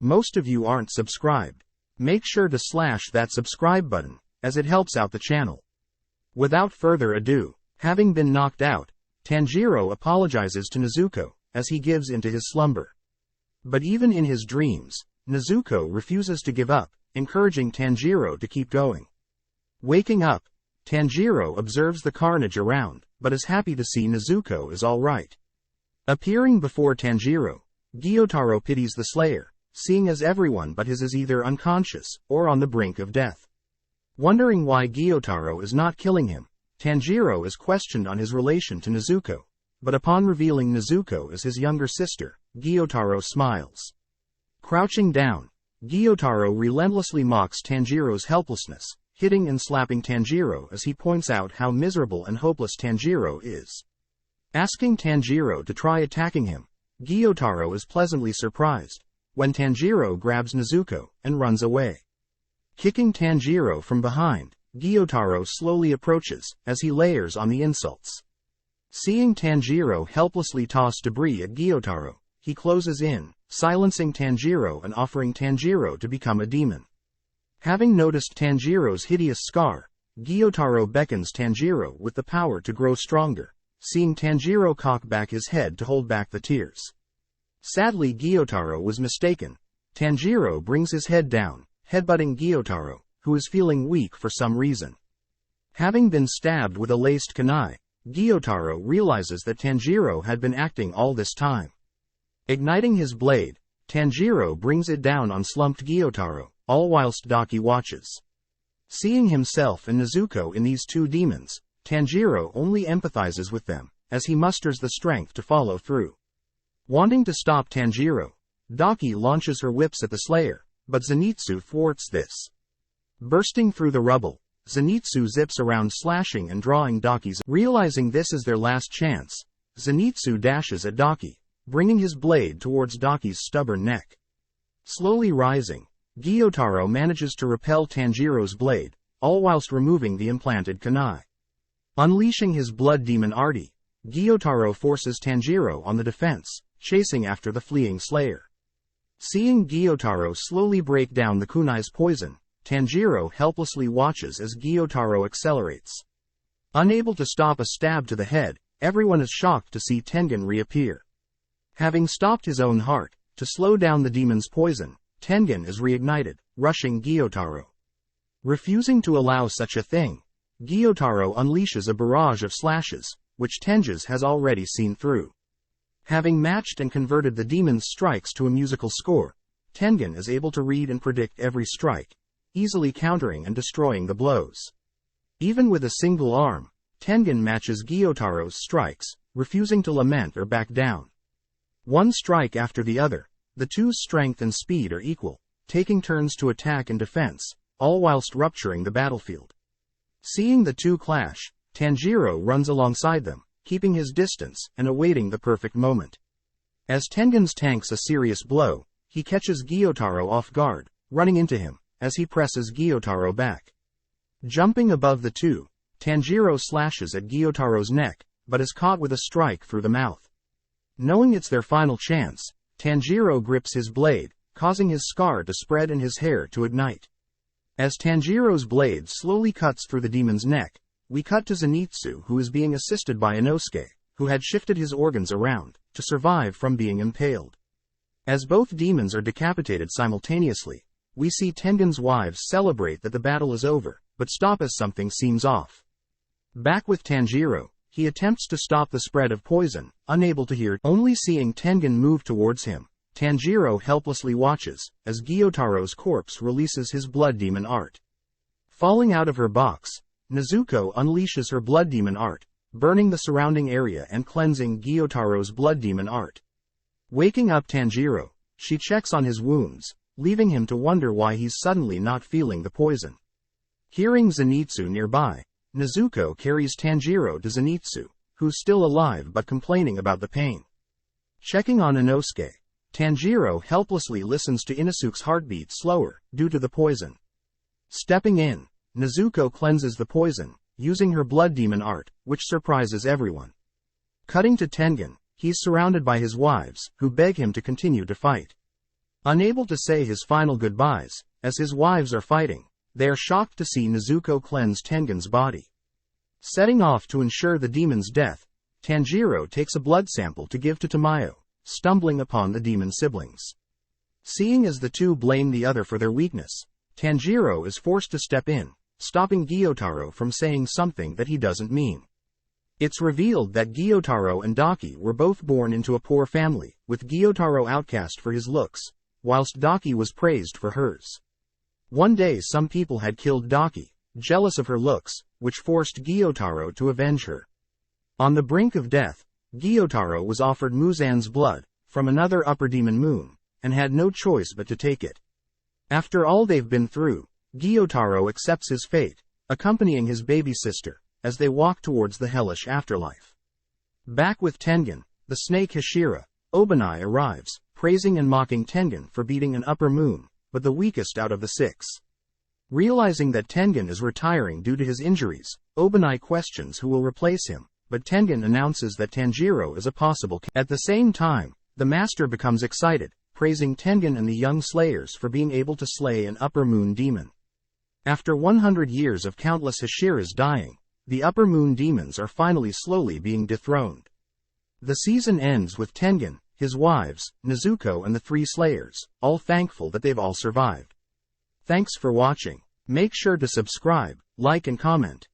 Most of you aren't subscribed. Make sure to slash that subscribe button, as it helps out the channel. Without further ado, having been knocked out, Tanjiro apologizes to Nezuko, as he gives into his slumber. But even in his dreams, Nezuko refuses to give up, encouraging Tanjiro to keep going. Waking up, Tanjiro observes the carnage around, but is happy to see Nezuko is alright. Appearing before Tanjiro, Gyutaro pities the Slayer, seeing as everyone but his is either unconscious, or on the brink of death. Wondering why Gyutaro is not killing him, Tanjiro is questioned on his relation to Nezuko, but upon revealing Nezuko as his younger sister, Gyutaro smiles. Crouching down, Gyutaro relentlessly mocks Tanjiro's helplessness, hitting and slapping Tanjiro as he points out how miserable and hopeless Tanjiro is. Asking Tanjiro to try attacking him, Gyutaro is pleasantly surprised when Tanjiro grabs Nezuko and runs away. Kicking Tanjiro from behind, Gyutaro slowly approaches as he layers on the insults. Seeing Tanjiro helplessly toss debris at Gyutaro, he closes in, silencing Tanjiro and offering Tanjiro to become a demon. Having noticed Tanjiro's hideous scar, Gyutaro beckons Tanjiro with the power to grow stronger, seeing Tanjiro cock back his head to hold back the tears. Sadly, Gyutaro was mistaken. Tanjiro brings his head down, headbutting Gyutaro, who is feeling weak for some reason. Having been stabbed with a laced kunai, Gyutaro realizes that Tanjiro had been acting all this time. Igniting his blade, Tanjiro brings it down on slumped Gyutaro, all whilst Daki watches. Seeing himself and Nezuko in these two demons, Tanjiro only empathizes with them, as he musters the strength to follow through. Wanting to stop Tanjiro, Daki launches her whips at the Slayer, but Zenitsu thwarts this. Bursting through the rubble, Zenitsu zips around slashing and drawing Daki's. Realizing this is their last chance, Zenitsu dashes at Daki, bringing his blade towards Daki's stubborn neck. Slowly rising, Gyutaro manages to repel Tanjiro's blade, all whilst removing the implanted kunai. Unleashing his blood demon Artie, Gyutaro forces Tanjiro on the defense, chasing after the fleeing Slayer. Seeing Gyutaro slowly break down the kunai's poison, Tanjiro helplessly watches as Gyutaro accelerates. Unable to stop a stab to the head, everyone is shocked to see Tengen reappear. Having stopped his own heart, to slow down the demon's poison, Tengen is reignited, rushing Gyutaro. Refusing to allow such a thing, Gyutaro unleashes a barrage of slashes, which Tengen has already seen through. Having matched and converted the demon's strikes to a musical score, Tengen is able to read and predict every strike, easily countering and destroying the blows. Even with a single arm, Tengen matches Gyutaro's strikes, refusing to lament or back down. One strike after the other, the two's strength and speed are equal, taking turns to attack and defense, all whilst rupturing the battlefield. Seeing the two clash, Tanjiro runs alongside them, keeping his distance and awaiting the perfect moment. As Tengen's tanks a serious blow, he catches Gyutaro off guard, running into him, as he presses Gyutaro back. Jumping above the two, Tanjiro slashes at Gyutaro's neck, but is caught with a strike through the mouth. Knowing it's their final chance, Tanjiro grips his blade, causing his scar to spread and his hair to ignite. As Tanjiro's blade slowly cuts through the demon's neck, we cut to Zenitsu, who is being assisted by Inosuke, who had shifted his organs around, to survive from being impaled. As both demons are decapitated simultaneously, we see Tengen's wives celebrate that the battle is over, but stop as something seems off. Back with Tanjiro, he attempts to stop the spread of poison, unable to hear. Only seeing Tengen move towards him, Tanjiro helplessly watches, as Gyutaro's corpse releases his blood demon art. Falling out of her box, Nezuko unleashes her blood demon art, burning the surrounding area and cleansing Gyutaro's blood demon art. Waking up Tanjiro, she checks on his wounds, leaving him to wonder why he's suddenly not feeling the poison. Hearing Zenitsu nearby, Nezuko carries Tanjiro to Zenitsu, who's still alive but complaining about the pain. Checking on Inosuke, Tanjiro helplessly listens to Inosuke's heartbeat slower, due to the poison. Stepping in, Nezuko cleanses the poison, using her blood demon art, which surprises everyone. Cutting to Tengen, he's surrounded by his wives, who beg him to continue to fight. Unable to say his final goodbyes, as his wives are fighting, they are shocked to see Nezuko cleanse Tengen's body. Setting off to ensure the demon's death, Tanjiro takes a blood sample to give to Tamayo, stumbling upon the demon siblings. Seeing as the two blame the other for their weakness, Tanjiro is forced to step in, stopping Gyutaro from saying something that he doesn't mean. It's revealed that Gyutaro and Daki were both born into a poor family, with Gyutaro outcast for his looks, whilst Daki was praised for hers. One day some people had killed Daki, jealous of her looks, which forced Gyutaro to avenge her. On the brink of death, Gyutaro was offered Muzan's blood, from another upper demon moon, and had no choice but to take it. After all they've been through, Gyutaro accepts his fate, accompanying his baby sister, as they walk towards the hellish afterlife. Back with Tengen, the snake Hashira, Obanai arrives, praising and mocking Tengen for beating an upper moon, but the weakest out of the 6. Realizing that Tengen is retiring due to his injuries, Obanai questions who will replace him, but Tengen announces that Tanjiro is a possible At the same time, the master becomes excited, praising Tengen and the young slayers for being able to slay an upper moon demon. After 100 years of countless Hashiras dying, the upper moon demons are finally slowly being dethroned. The season ends with Tengen, his wives, Nezuko and the 3 slayers, all thankful that they've all survived. Thanks for watching. Make sure to subscribe, like and comment.